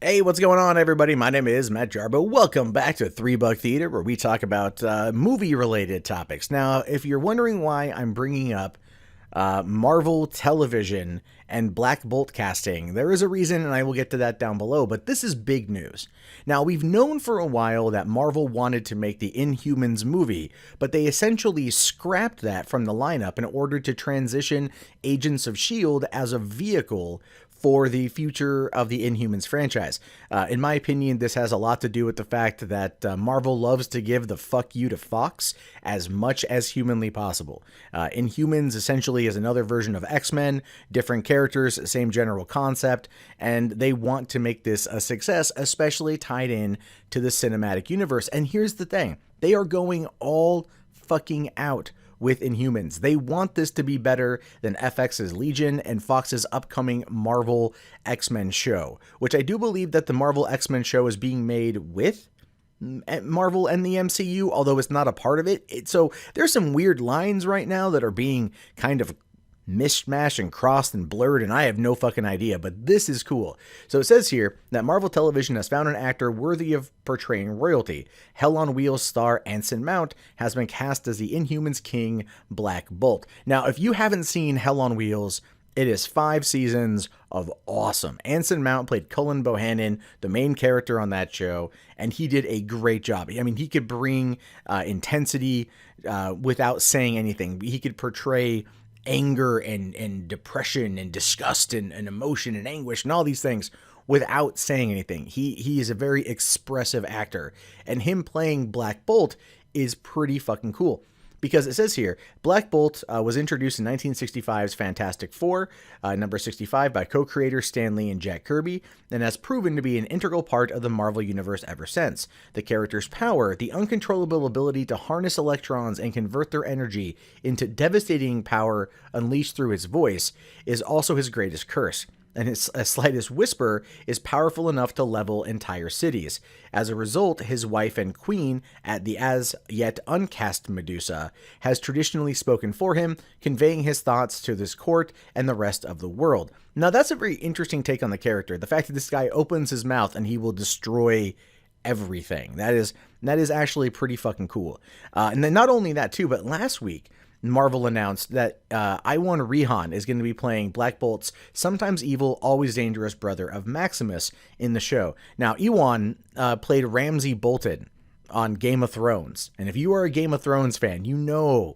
Hey, what's going on, everybody? My name is Matt Jarbo. Welcome back to $3 Theater, where we talk about movie-related topics. Now, if you're wondering why I'm bringing up Marvel television and Black Bolt casting, there is a reason, and I will get to that down below, but this is big news. Now, we've known for a while that Marvel wanted to make the Inhumans movie, but they essentially scrapped that from the lineup in order to transition Agents of S.H.I.E.L.D. as a vehicle for the future of the Inhumans franchise. In my opinion, this has a lot to do with the fact that Marvel loves to give the fuck you to Fox as much as humanly possible. Inhumans essentially is another version of X-Men, different characters, same general concept, and they want to make this a success, especially tied in to the cinematic universe. And here's the thing, they are going all fucking out with Inhumans. They want this to be better than FX's Legion and Fox's upcoming Marvel X-Men show, which I do believe that the Marvel X-Men show is being made with Marvel and the MCU, although it's not a part of it. So there's some weird lines right now that are being kind of mishmashed and crossed and blurred, and I have no fucking idea, but this is cool. So it says here that Marvel Television has found an actor worthy of portraying royalty. Hell on Wheels star Anson Mount has been cast as the Inhumans King, Black Bolt. Now, if you haven't seen Hell on Wheels, it is 5 seasons of awesome. Anson Mount played Cullen Bohannon, the main character on that show, and he did a great job. I mean, he could bring intensity without saying anything. He could portray anger and depression and disgust and emotion and anguish and all these things without saying anything. He is a very expressive actor, and him playing Black Bolt is pretty fucking cool. Because it says here, Black Bolt was introduced in 1965's Fantastic Four, number 65, by co-creator Stan Lee and Jack Kirby, and has proven to be an integral part of the Marvel Universe ever since. The character's power, the uncontrollable ability to harness electrons and convert their energy into devastating power unleashed through his voice, is also his greatest curse. And his slightest whisper is powerful enough to level entire cities. As a result, his wife and queen, at the as yet uncast Medusa, has traditionally spoken for him, conveying his thoughts to this court and the rest of the world. Now, that's a very interesting take on the character. The fact that this guy opens his mouth and he will destroy everything. That is actually pretty fucking cool. And then not only that too, but last week, Marvel announced that Iwan Rheon is going to be playing Black Bolt's sometimes evil, always dangerous brother of Maximus in the show. Now, Iwan played Ramsay Bolton on Game of Thrones. And if you are a Game of Thrones fan, you know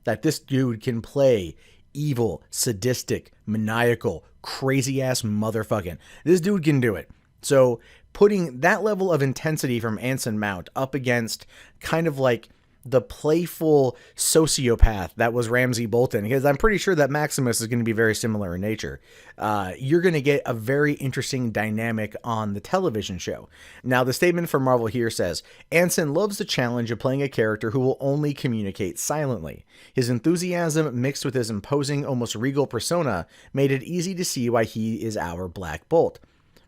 that this dude can play evil, sadistic, maniacal, crazy-ass motherfucking. This dude can do it. So putting that level of intensity from Anson Mount up against kind of like the playful sociopath that was Ramsay Bolton, because I'm pretty sure that Maximus is going to be very similar in nature. You're going to get a very interesting dynamic on the television show. Now, the statement from Marvel here says, Anson loves the challenge of playing a character who will only communicate silently. His enthusiasm mixed with his imposing, almost regal persona made it easy to see why he is our Black Bolt.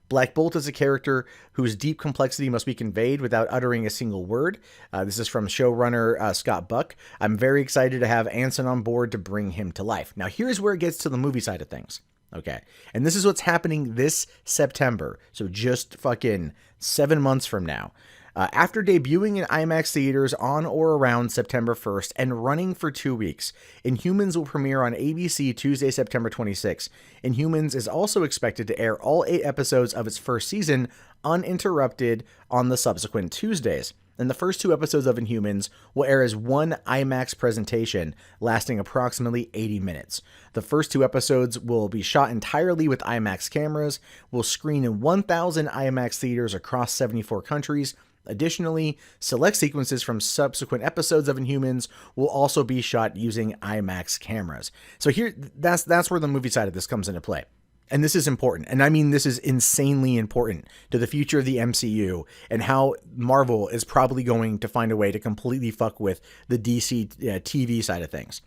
Black Bolt is a character whose deep complexity must be conveyed without uttering a single word. This is from showrunner Scott Buck. I'm very excited to have Anson on board to bring him to life. Now, here's where it gets to the movie side of things. Okay. And this is what's happening this September. So just fucking 7 months from now. After debuting in IMAX theaters on or around September 1st and running for 2 weeks, Inhumans will premiere on ABC Tuesday, September 26th. Inhumans is also expected to air all 8 episodes of its first season uninterrupted on the subsequent Tuesdays. And the first 2 episodes of Inhumans will air as one IMAX presentation, lasting approximately 80 minutes. The first 2 episodes will be shot entirely with IMAX cameras, will screen in 1,000 IMAX theaters across 74 countries. Additionally, select sequences from subsequent episodes of Inhumans will also be shot using IMAX cameras. So here, that's where the movie side of this comes into play. And this is important. And I mean, this is insanely important to the future of the MCU and how Marvel is probably going to find a way to completely fuck with the DC TV side of things.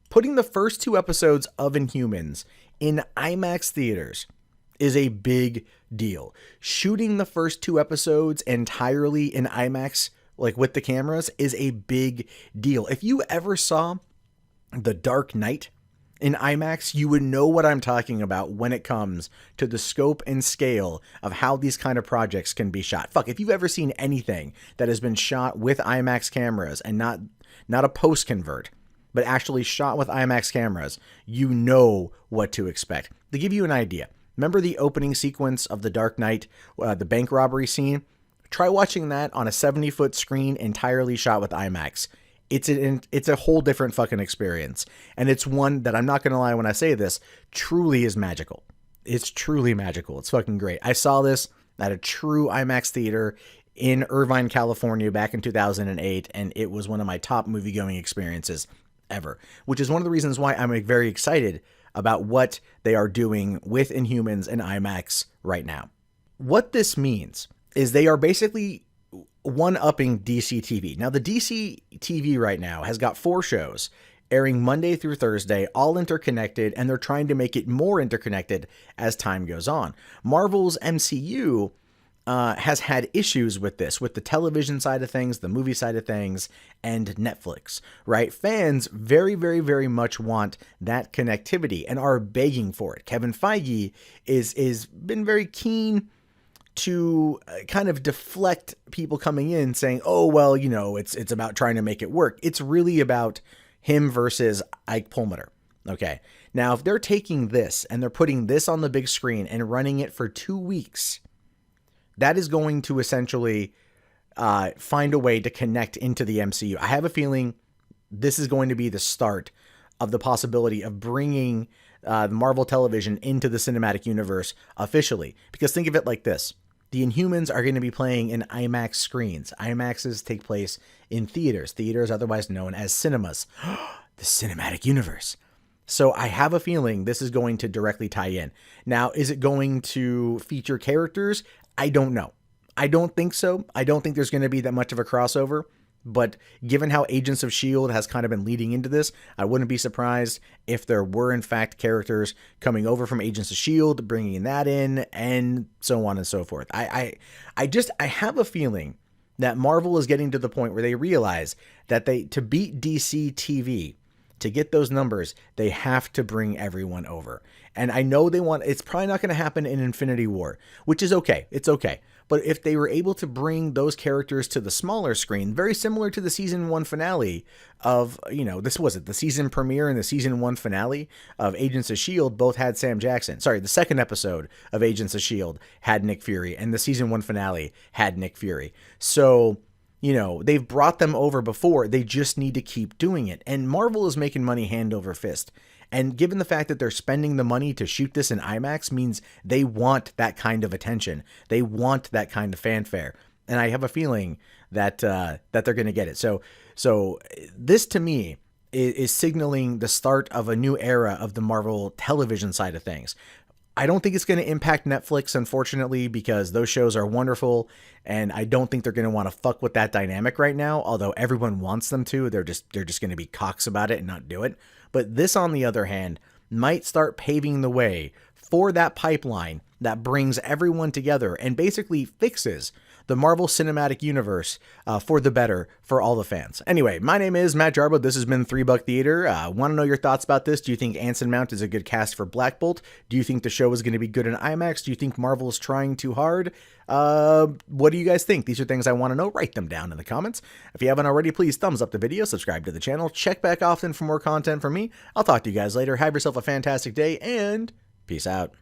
Putting the first 2 episodes of Inhumans in IMAX theaters is a big deal. Shooting the first 2 episodes entirely in IMAX, like with the cameras, is a big deal. If you ever saw The Dark Knight in IMAX, you would know what I'm talking about when it comes to the scope and scale of how these kind of projects can be shot. Fuck, if you've ever seen anything that has been shot with IMAX cameras and not a post convert, but actually shot with IMAX cameras, you know what to expect. To give you an idea, remember the opening sequence of The Dark Knight, the bank robbery scene? Try watching that on a 70-foot screen entirely shot with IMAX. It's a whole different fucking experience. And it's one that, I'm not going to lie when I say this, truly is magical. It's truly magical. It's fucking great. I saw this at a true IMAX theater in Irvine, California back in 2008, and it was one of my top movie-going experiences ever, which is one of the reasons why I'm very excited about what they are doing with Inhumans and IMAX right now. What this means is they are basically one-upping DC TV. Now, the DC TV right now has got 4 shows airing Monday through Thursday, all interconnected, and they're trying to make it more interconnected as time goes on. Marvel's MCU has had issues with this, with the television side of things, the movie side of things, and Netflix, right? Fans very, very, very much want that connectivity and are begging for it. Kevin Feige is been very keen to kind of deflect people coming in saying, oh, well, you know, it's about trying to make it work. It's really about him versus Ike Perlmutter. Okay. Now, if they're taking this and they're putting this on the big screen and running it for 2 weeks, that is going to essentially find a way to connect into the MCU. I have a feeling this is going to be the start of the possibility of bringing the Marvel television into the cinematic universe officially. Because think of it like this. The Inhumans are going to be playing in IMAX screens. IMAXs take place in theaters. Theaters otherwise known as cinemas. The cinematic universe. So I have a feeling this is going to directly tie in. Now, is it going to feature characters? I don't know. I don't think so. I don't think there's going to be that much of a crossover. But given how Agents of S.H.I.E.L.D. has kind of been leading into this, I wouldn't be surprised if there were, in fact, characters coming over from Agents of S.H.I.E.L.D., bringing that in, and so on and so forth. I have a feeling that Marvel is getting to the point where they realize that to beat DC TV, to get those numbers, they have to bring everyone over. And I know it's probably not going to happen in Infinity War, which is okay. It's okay. But if they were able to bring those characters to the smaller screen, very similar to the season 1 finale of, the season premiere and the season 1 finale of Agents of S.H.I.E.L.D. both had Sam Jackson. Sorry, the second episode of Agents of S.H.I.E.L.D. had Nick Fury, and the season 1 finale had Nick Fury. So, they've brought them over before. They just need to keep doing it. And Marvel is making money hand over fist. And given the fact that they're spending the money to shoot this in IMAX means they want that kind of attention. They want that kind of fanfare. And I have a feeling that they're going to get it. So this to me is signaling the start of a new era of the Marvel television side of things. I don't think it's going to impact Netflix, unfortunately, because those shows are wonderful, and I don't think they're going to want to fuck with that dynamic right now, although everyone wants them to. They're just going to be cocks about it and not do it. But this, on the other hand, might start paving the way for that pipeline that brings everyone together and basically fixes the Marvel Cinematic Universe for the better for all the fans. Anyway, my name is Matt Jarbo. This has been 3 Buck Theater. Want to know your thoughts about this? Do you think Anson Mount is a good cast for Black Bolt? Do you think the show is going to be good in IMAX? Do you think Marvel is trying too hard? What do you guys think? These are things I want to know. Write them down in the comments. If you haven't already, please thumbs up the video, subscribe to the channel, check back often for more content from me. I'll talk to you guys later. Have yourself a fantastic day, and peace out.